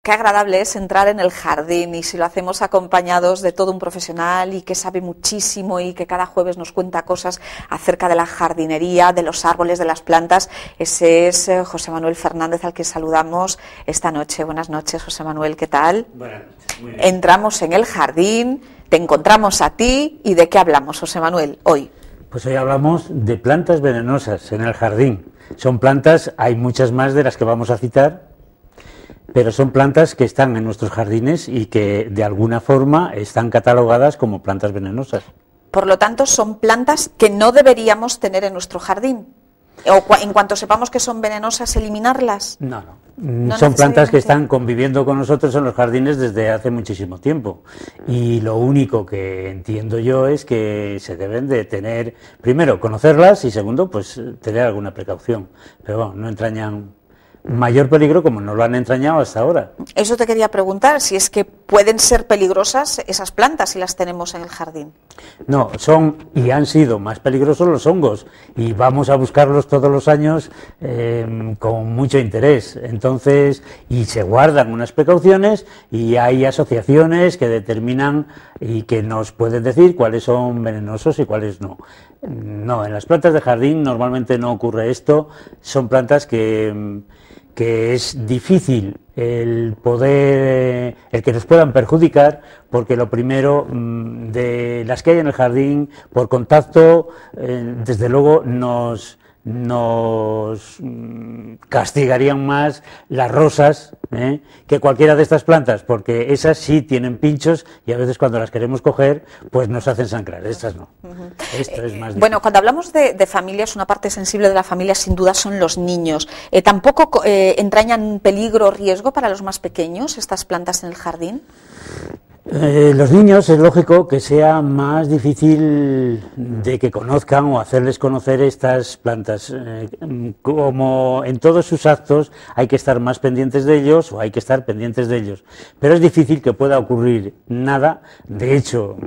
qué agradable es entrar en el jardín, y si lo hacemos acompañados de todo un profesional y que sabe muchísimo y que cada jueves nos cuenta cosas acerca de la jardinería, de los árboles, de las plantas. Ese es José Manuel Fernández, al que saludamos esta noche. Buenas noches, José Manuel, ¿qué tal? Buenas noches, muy bien. Entramos en el jardín, te encontramos a ti, ¿y de qué hablamos, José Manuel, hoy? Pues hoy hablamos de plantas venenosas en el jardín. Son plantas, hay muchas más de las que vamos a citar, pero son plantas que están en nuestros jardines y que de alguna forma están catalogadas como plantas venenosas. Por lo tanto, son plantas que no deberíamos tener en nuestro jardín. O en cuanto sepamos que son venenosas, eliminarlas. No. Son plantas que están conviviendo con nosotros en los jardines desde hace muchísimo tiempo. Y lo único que entiendo yo es que se deben de tener, primero, conocerlas y segundo, pues tener alguna precaución. Pero bueno, no entrañan mayor peligro como no lo han entrañado hasta ahora. Eso te quería preguntar, si es que pueden ser peligrosas esas plantas si las tenemos en el jardín. No, son y han sido más peligrosos los hongos, y vamos a buscarlos todos los años con mucho interés. Entonces, y se guardan unas precauciones y hay asociaciones que determinan y que nos pueden decir cuáles son venenosos y cuáles no. No, en las plantas de jardín normalmente no ocurre esto. Son plantas que es difícil el que nos puedan perjudicar, porque lo primero, de las que hay en el jardín, por contacto, desde luego nos castigarían más las rosas que cualquiera de estas plantas, porque esas sí tienen pinchos y a veces cuando las queremos coger pues nos hacen sangrar, estas no. Esto es más difícil. Bueno, cuando hablamos de familias, una parte sensible de la familia sin duda son los niños. ¿Tampoco entrañan peligro o riesgo para los más pequeños estas plantas en el jardín? Los niños es lógico que sea más difícil de que conozcan o hacerles conocer estas plantas. Como en todos sus actos hay que estar más pendientes de ellos o hay que estar pendientes de ellos. Pero es difícil que pueda ocurrir nada. De hecho,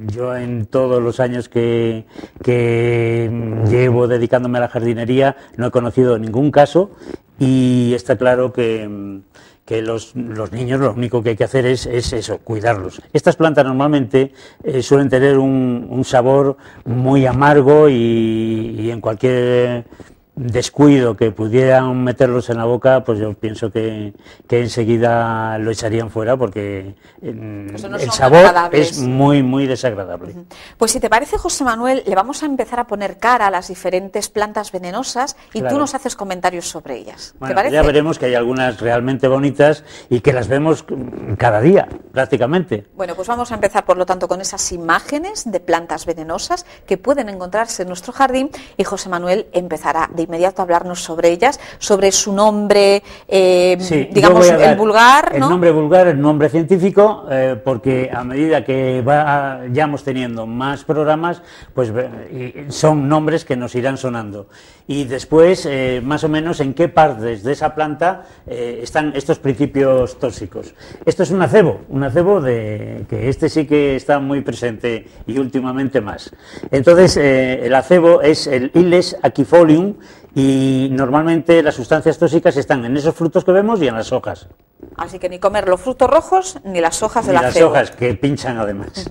yo en todos los años que llevo dedicándome a la jardinería no he conocido ningún caso, y está claro que los niños lo único que hay que hacer es eso, cuidarlos. Estas plantas normalmente suelen tener un sabor muy amargo y en cualquier descuido que pudieran meterlos en la boca, pues yo pienso que enseguida lo echarían fuera, porque el sabor es muy, muy desagradable. Pues si te parece, José Manuel, le vamos a empezar a poner cara a las diferentes plantas venenosas y claro, tú nos haces comentarios sobre ellas. Bueno, ¿te parece? Ya veremos que hay algunas realmente bonitas y que las vemos cada día, prácticamente. Bueno, pues vamos a empezar, por lo tanto, con esas imágenes de plantas venenosas que pueden encontrarse en nuestro jardín, y José Manuel empezará de inmediato a hablarnos sobre ellas, sobre su nombre, sí, digamos, el vulgar, ¿no? El nombre vulgar, el nombre científico, porque a medida que vayamos teniendo más programas, pues son nombres que nos irán sonando. Y después, más o menos, en qué partes de esa planta están estos principios tóxicos. Esto es un acebo que este sí que está muy presente y últimamente más. Entonces, el acebo es el Iles aquifolium, y normalmente las sustancias tóxicas están en esos frutos que vemos y en las hojas. Así que ni comer los frutos rojos ni las hojas del acebo. Ni las hojas, que pinchan además.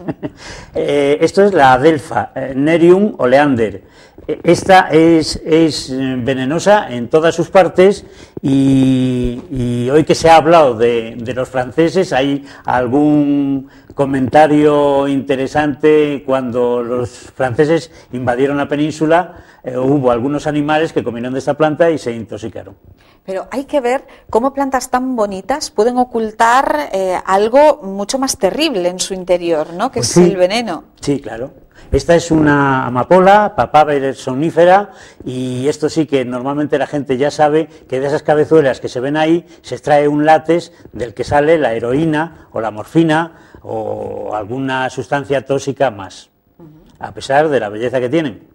Esto es la adelfa, Nerium oleander. Esta es venenosa en todas sus partes, y hoy que se ha hablado de los franceses, hay algún comentario interesante. Cuando los franceses invadieron la península, hubo algunos animales que comieron de esta planta y se intoxicaron. Pero hay que ver cómo plantas tan bonitas pueden ocultar algo mucho más terrible en su interior, ¿no? Que pues es el veneno. Sí, claro. Esta es una amapola, Papaver somnífera, y esto sí que normalmente la gente ya sabe que de esas cabezuelas que se ven ahí se extrae un látex del que sale la heroína o la morfina o alguna sustancia tóxica más, a pesar de la belleza que tienen.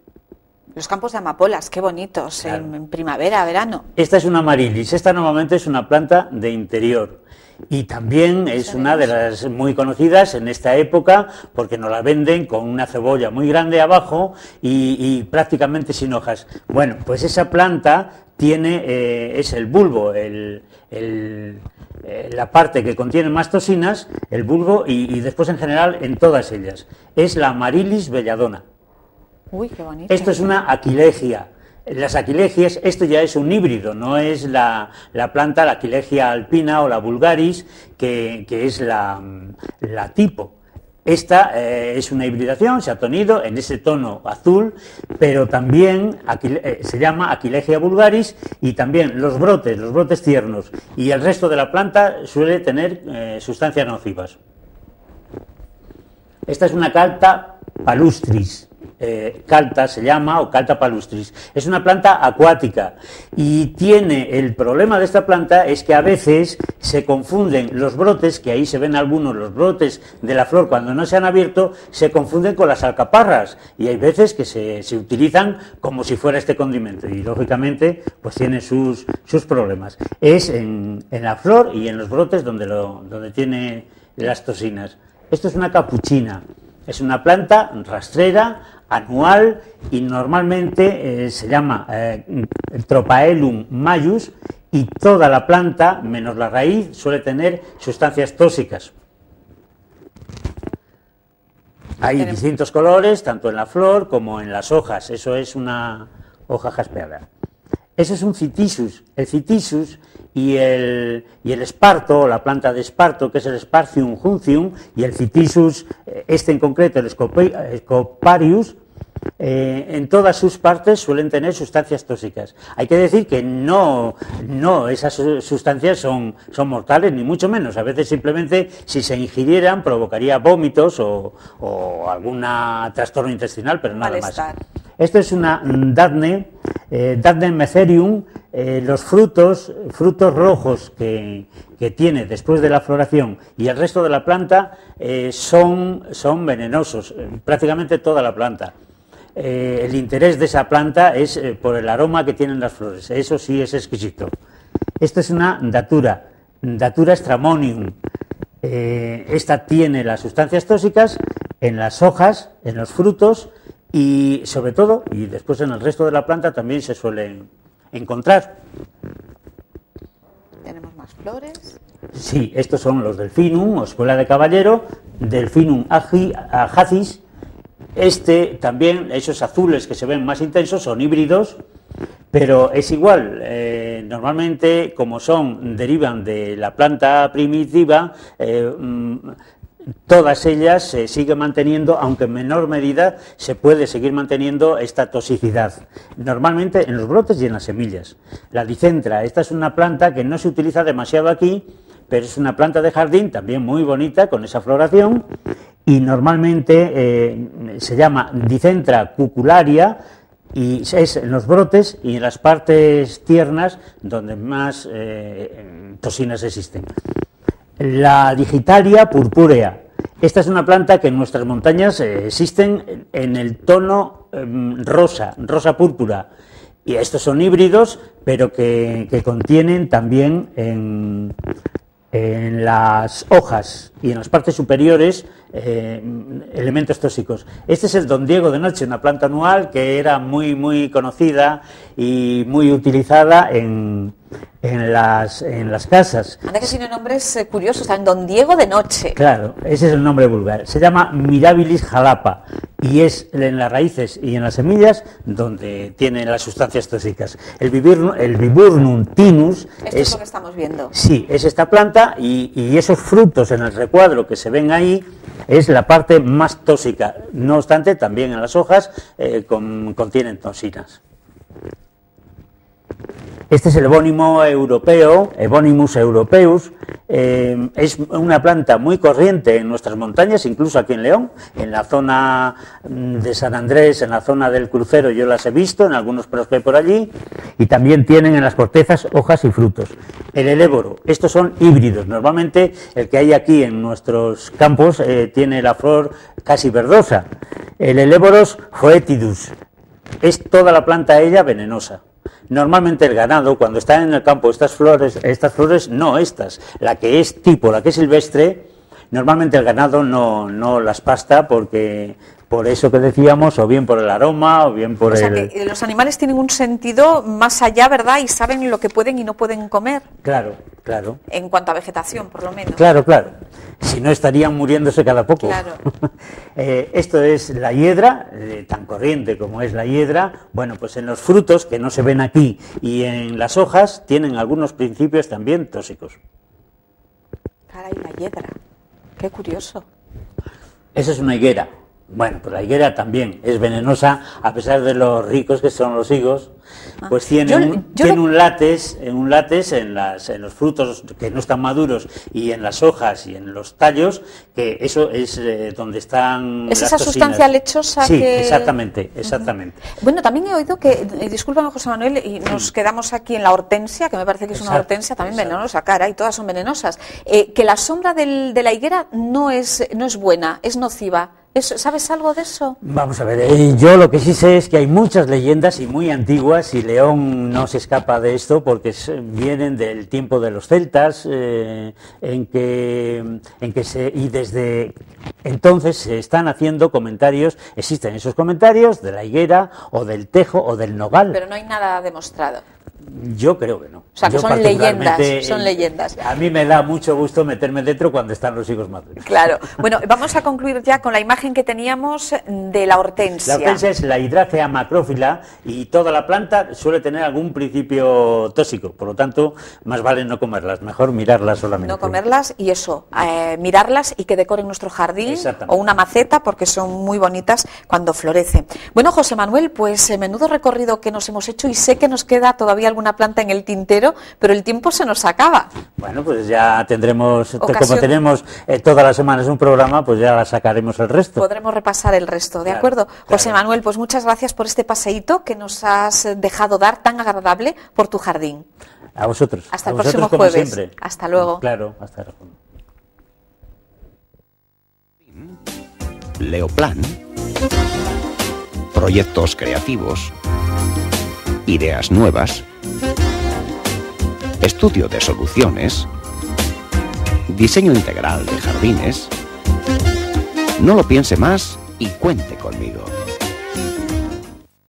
Los campos de amapolas, qué bonitos, claro, en primavera, verano. Esta es una amarilis, esta normalmente es una planta de interior. Y también es una de las muy conocidas en esta época, porque nos la venden con una cebolla muy grande abajo y prácticamente sin hojas. Bueno, pues esa planta es el bulbo, la parte que contiene más toxinas, el bulbo, y después en general en todas ellas. Es la Amaryllis belladona. Uy, qué bonito. Esto es una aquilegia. Las aquilegias, esto ya es un híbrido, no es la planta, la aquilegia alpina o la vulgaris, que es la tipo. Esta es una hibridación, se ha tonido en ese tono azul, pero también se llama Aquilegia vulgaris, y también los brotes tiernos y el resto de la planta suele tener sustancias nocivas. Esta es una Calta palustris. Calta se llama, o Calta palustris. Es una planta acuática y tiene el problema de esta planta es que a veces se confunden los brotes, que ahí se ven algunos, los brotes de la flor cuando no se han abierto, se confunden con las alcaparras, y hay veces que se utilizan como si fuera este condimento, y lógicamente pues tiene sus problemas. Es en la flor y en los brotes donde tiene las toxinas. Esto es una capuchina. Es una planta rastrera, anual, y normalmente se llama Tropaelum maius, y toda la planta, menos la raíz, suele tener sustancias tóxicas. Hay distintos colores, tanto en la flor como en las hojas. Eso es una hoja jaspeada. Eso es un Cytisus. El Cytisus y el esparto, la planta de esparto, que es el Spartium juncium, y el Cytisus, este en concreto, el Scoparius, en todas sus partes suelen tener sustancias tóxicas. Hay que decir que no esas sustancias son mortales, ni mucho menos. A veces simplemente, si se ingirieran, provocaría vómitos o algún trastorno intestinal, pero nada Malestar. más. Esto es una Dafne metherium. Los frutos rojos que tiene después de la floración y el resto de la planta son venenosos, prácticamente toda la planta. El interés de esa planta es por el aroma que tienen las flores, eso sí es exquisito. Esto es una Datura stramonium. Esta tiene las sustancias tóxicas en las hojas, en los frutos, y sobre todo, y después en el resto de la planta también se suelen encontrar. Tenemos más flores. Sí, estos son los Delphinum, o escuela de caballero, Delphinum ajacis. Este también, esos azules que se ven más intensos, son híbridos, pero es igual. Normalmente, como derivan de la planta primitiva, todas ellas se siguen manteniendo, aunque en menor medida se puede seguir manteniendo esta toxicidad, normalmente en los brotes y en las semillas. La dicentra, esta es una planta que no se utiliza demasiado aquí, pero es una planta de jardín también muy bonita, con esa floración, y normalmente se llama Dicentra cucularia, y es en los brotes y en las partes tiernas donde más toxinas existen. La Digitaria purpúrea. Esta es una planta que en nuestras montañas existen en el tono rosa púrpura. Y estos son híbridos, pero que contienen también en las hojas y en las partes superiores elementos tóxicos. Este es el Don Diego de noche, una planta anual que era muy conocida y muy utilizada en las casas. Anda que tiene nombres curiosos, está en Don Diego de noche. Claro, ese es el nombre vulgar. Se llama Mirabilis jalapa y es en las raíces y en las semillas donde tiene las sustancias tóxicas. El Viburnum tinus es lo que estamos viendo. Sí, es esta planta y esos frutos en el recuadro que se ven ahí es la parte más tóxica. No obstante, también en las hojas contienen toxinas. Este es el Evónimo europeo, Evonimus europeus. Es una planta muy corriente en nuestras montañas, incluso aquí en León, en la zona de San Andrés, en la zona del crucero, yo las he visto, en algunos pelos que hay por allí, y también tienen en las cortezas hojas y frutos. El eléboro, estos son híbridos. Normalmente el que hay aquí en nuestros campos tiene la flor casi verdosa. El Eléboros foetidus, es toda la planta ella venenosa. Normalmente el ganado, cuando está en el campo, estas flores, no estas, la que es tipo, la que es silvestre, normalmente el ganado no las pasta porque por eso que decíamos, o bien por el aroma, o bien por o sea, que los animales tienen un sentido más allá, ¿verdad? Y saben lo que pueden y no pueden comer. Claro, claro. En cuanto a vegetación, por lo menos. Claro, claro. Si no, estarían muriéndose cada poco. Claro. Esto es la hiedra, tan corriente como es la hiedra. Bueno, pues en los frutos, que no se ven aquí, y en las hojas, tienen algunos principios también tóxicos. Caray, la hiedra. Qué curioso. Esa es una higuera. Bueno, pues la higuera también es venenosa, a pesar de los ricos que son los higos, pues tiene un látex en los frutos que no están maduros y en las hojas y en los tallos, que eso es donde están ¿Es las esa toxinas. Sustancia lechosa sí, que...? exactamente, exactamente. Bueno, también he oído que, discúlpame José Manuel, y nos quedamos aquí en la hortensia, que me parece que es una hortensia también venenosa, cara, y todas son venenosas, que la sombra de la higuera no es buena, es nociva. ¿Sabes algo de eso? Vamos a ver, yo lo que sí sé es que hay muchas leyendas y muy antiguas, y León no se escapa de esto porque vienen del tiempo de los celtas, y desde entonces se están haciendo comentarios, existen esos comentarios de la higuera o del tejo o del nogal. Pero no hay nada demostrado. Yo creo que no. O sea, que son leyendas. A mí me da mucho gusto meterme dentro cuando están los higos maduros. Claro. Bueno, vamos a concluir ya con la imagen que teníamos de la hortensia. La hortensia es la Hydrangeas macrófila, y toda la planta suele tener algún principio tóxico, por lo tanto, más vale no comerlas, mejor mirarlas solamente. No comerlas y eso, mirarlas y que decoren nuestro jardín o una maceta, porque son muy bonitas cuando florecen. Bueno, José Manuel, pues menudo recorrido que nos hemos hecho, y sé que nos queda todavía alguna planta en el tintero, pero el tiempo se nos acaba. Bueno, pues ya tendremos, como tenemos todas las semanas un programa, pues ya sacaremos el resto. Podremos repasar el resto, ¿de acuerdo? Claro. José Manuel, pues muchas gracias por este paseíto que nos has dejado dar tan agradable por tu jardín. A vosotros. Hasta el próximo jueves. Siempre. Hasta luego. Claro, hasta luego. Leoplan. Proyectos creativos. Ideas nuevas. Estudio de soluciones. Diseño integral de jardines. No lo piense más y cuente con